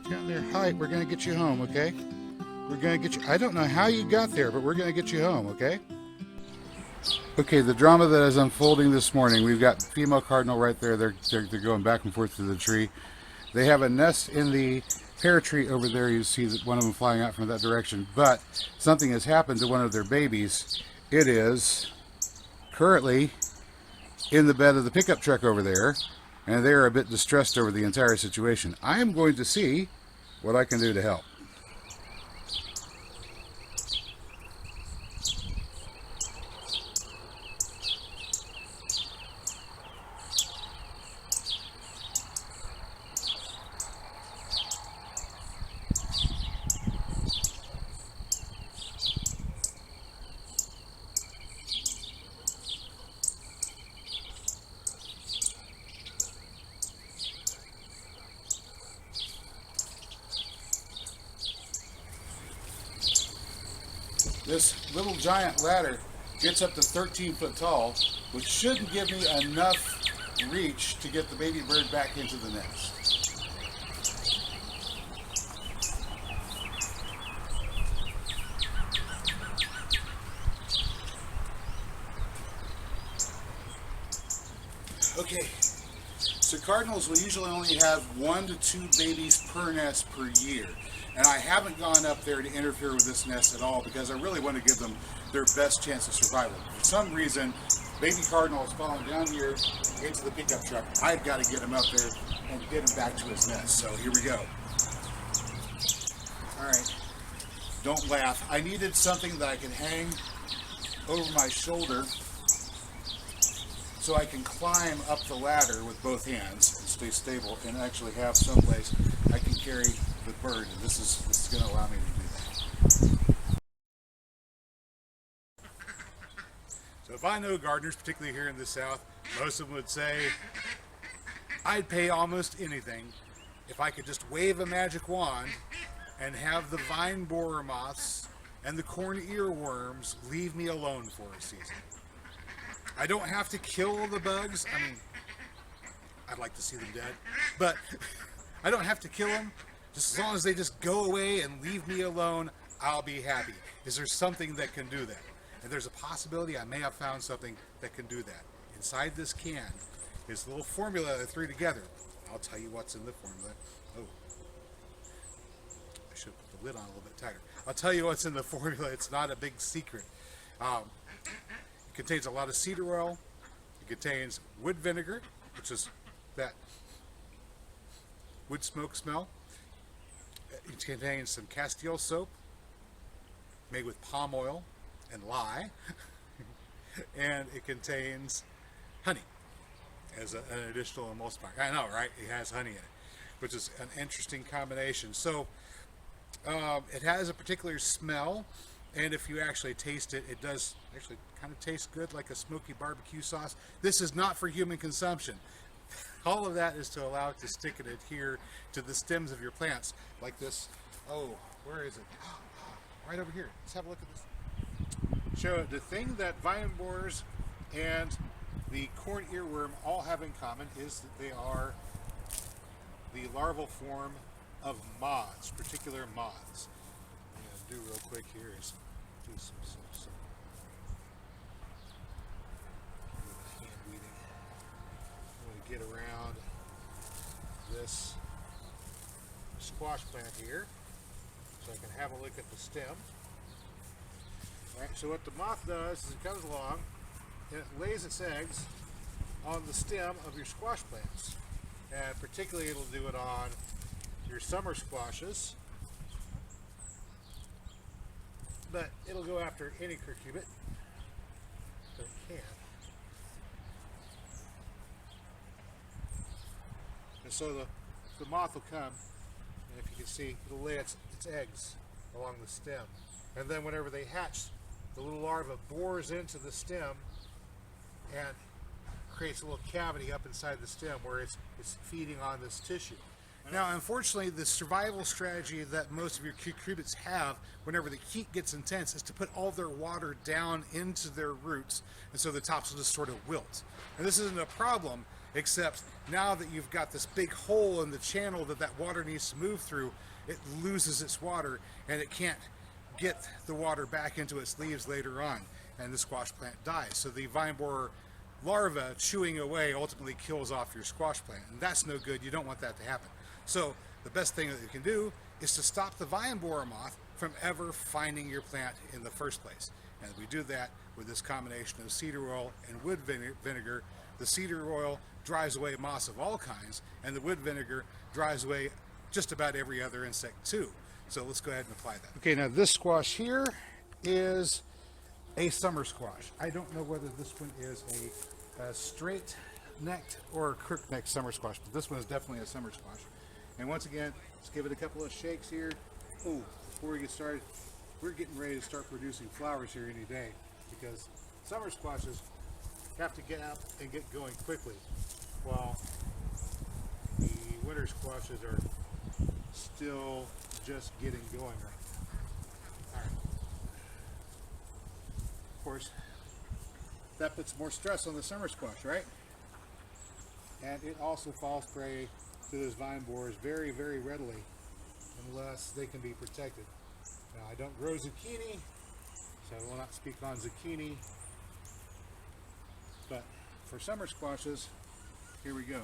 Down there. Hi, we're going to get you home, okay? We're going to get you. I don't know how you got there, but we're going to get you home, okay? Okay, the drama that is unfolding this morning, we've got female cardinal right there. They're going back and forth through the tree. They have a nest in the pear tree over there. You see that one of them flying out from that direction. But something has happened to one of their babies. It is currently in the bed of the pickup truck over there, and they are a bit distressed over the entire situation. I am going to see what I can do to help. This little giant ladder gets up to 13 foot tall, which shouldn't give me enough reach to get the baby bird back into the nest. Okay, so cardinals will usually only have 1 to 2 babies per nest per year. And I haven't gone up there to interfere with this nest at all because I really want to give them their best chance of survival. For some reason, baby cardinal is falling down here into the pickup truck. I've got to get him up there and get him back to his nest. So here we go. All right, don't laugh. I needed something that I can hang over my shoulder so I can climb up the ladder with both hands and stay stable and actually have someplace I can carry the bird. And this is going to allow me to do that. So if I know gardeners, particularly here in the South, most of them would say, I'd pay almost anything if I could just wave a magic wand and have the vine borer moths and the corn earworms leave me alone for a season. I don't have to kill the bugs. I mean, I'd like to see them dead, but I don't have to kill them. Just as long as they just go away and leave me alone, I'll be happy. Is there something that can do that? And there's a possibility I may have found something that can do that. Inside this can is a little formula I threw together. I'll tell you what's in the formula. Oh, I should put the lid on a little bit tighter. I'll tell you what's in the formula. It's not a big secret. It contains a lot of cedar oil. It contains wood vinegar, which is that wood smoke smell. It contains some Castile soap made with palm oil and lye. And it contains honey as an additional emulsifier. I know, right? It has honey in it, which is an interesting combination. So it has a particular smell, and if you actually taste it, it does actually kind of taste good, like a smoky barbecue sauce. This is not for human consumption. All of that is to allow it to stick and adhere to the stems of your plants, like this. Oh, where is it? Right over here. Let's have a look at this. Show the thing that vine borers and the corn earworm all have in common is that they are the larval form of moths, particular moths. What I'm going to do real quick here is do some hand weeding. I'm going to get around this squash plant here so I can have a look at the stem. All right, so what the moth does is it comes along and it lays its eggs on the stem of your squash plants. And particularly it'll do it on your summer squashes, but it'll go after any curcubit that it can. And so the moth will come, and if you can see, it'll lay its eggs along the stem. And then whenever they hatch, the little larva bores into the stem and creates a little cavity up inside the stem where it's feeding on this tissue. Now, unfortunately, the survival strategy that most of your cucurbits have whenever the heat gets intense is to put all their water down into their roots, and so the tops will just sort of wilt. And this isn't a problem except now that you've got this big hole in the channel that that water needs to move through, it loses its water and it can't get the water back into its leaves later on, and the squash plant dies. So the vine borer larva chewing away ultimately kills off your squash plant, and that's no good. You don't want that to happen. So the best thing that you can do is to stop the vine borer moth from ever finding your plant in the first place. And we do that with this combination of cedar oil and wood vinegar. The cedar oil drives away moths of all kinds, and the wood vinegar drives away just about every other insect too. So let's go ahead and apply that. Okay, now this squash here is a summer squash. I don't know whether this one is a straight-necked or a crook-necked summer squash, but this one is definitely a summer squash. And once again, let's give it a couple of shakes here. Oh, before we get started, we're getting ready to start producing flowers here any day, because summer squashes have to get out and get going quickly, while the winter squashes are still just getting going right now. All right. Of course, that puts more stress on the summer squash, right? And it also falls prey to those vine borers very, very readily, unless they can be protected. Now, I don't grow zucchini, so I will not speak on zucchini, but for summer squashes, here we go.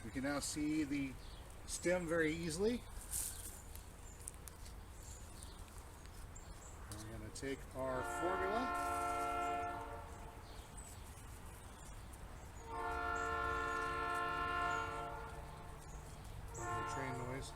We can now see the stem very easily. We're going to take our formula. Train noise.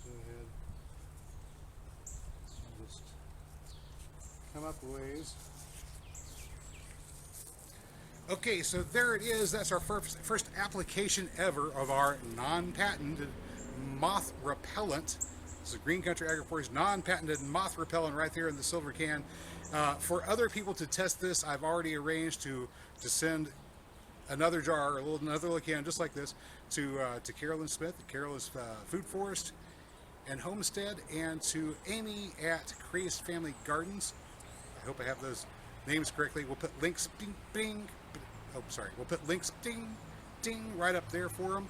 Go ahead and just come up a ways. Okay, so there it is. That's our first application ever of our non-patented moth repellent. This is Green Country Agroforestry non-patented moth repellent right there in the silver can. For other people to test this, I've already arranged to send another jar, another little can just like this, to Carolyn Smith at Carolyn's Food Forest and Homestead, and to Amy at Crazed Family Gardens. I hope I have those names correctly. We'll put links, we'll put links, ding, right up there for them.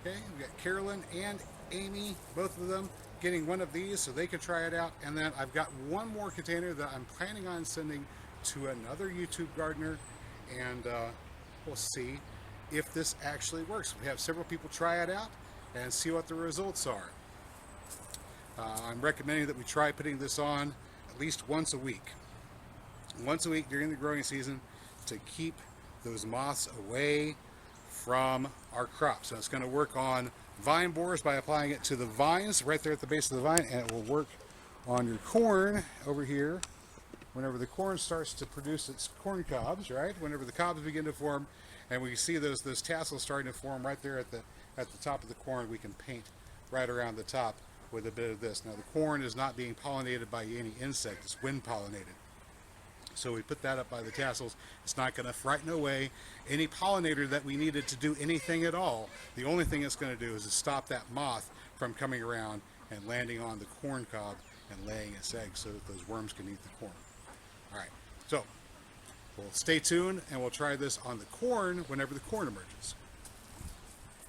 Okay, we got Carolyn and Amy, both of them, getting one of these so they can try it out. And then I've got one more container that I'm planning on sending to another YouTube gardener, and we'll see if this actually works. We have several people try it out and see what the results are. I'm recommending that we try putting this on at least once a week. Once a week during the growing season to keep those moths away from our crops. So it's going to work on vine borers by applying it to the vines right there at the base of the vine, and it will work on your corn over here whenever the corn starts to produce its corn cobs, right? Whenever the cobs begin to form, and we see those tassels starting to form right there at the top of the corn, we can paint right around the top with a bit of this. Now the corn is not being pollinated by any insect, it's wind pollinated. So we put that up by the tassels. It's not going to frighten away any pollinator that we needed to do anything at all. The only thing it's going to do is to stop that moth from coming around and landing on the corn cob and laying its eggs so that those worms can eat the corn. All right, so we'll stay tuned and we'll try this on the corn whenever the corn emerges.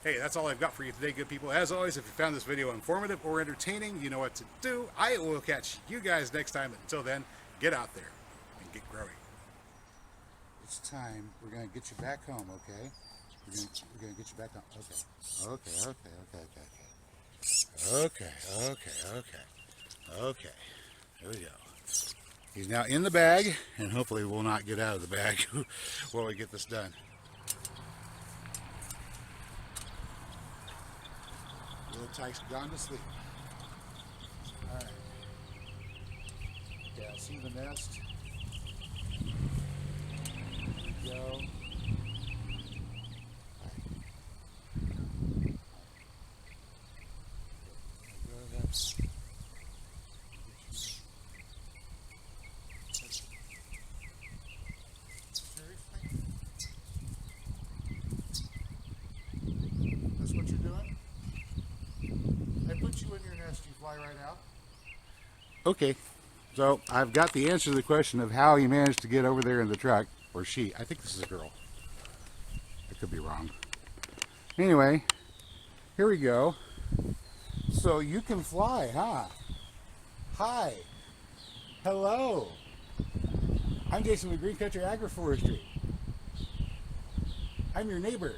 Hey, that's all I've got for you today, good people. As always, if you found this video informative or entertaining, you know what to do. I will catch you guys next time. Until then, get out there and get growing. It's time. We're going to get you back home, okay? We're going to get you back home. Okay. Here we go. He's now in the bag, and hopefully will not get out of the bag while we get this done. Little Tyke's gone to sleep. All right. Yeah, see the nest. There we go. That's what you're doing? fly right out. Okay, so I've got the answer to the question of how he managed to get over there in the truck, or she. I think this is a girl. I could be wrong. Anyway, here we go. So you can fly, huh? Hi. Hello. I'm Jason with Green Country Agroforestry. I'm your neighbor.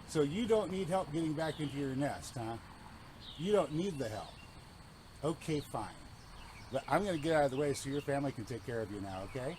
So you don't need help getting back into your nest, huh? You don't need the help. Okay, fine. But I'm going to get out of the way so your family can take care of you now, okay?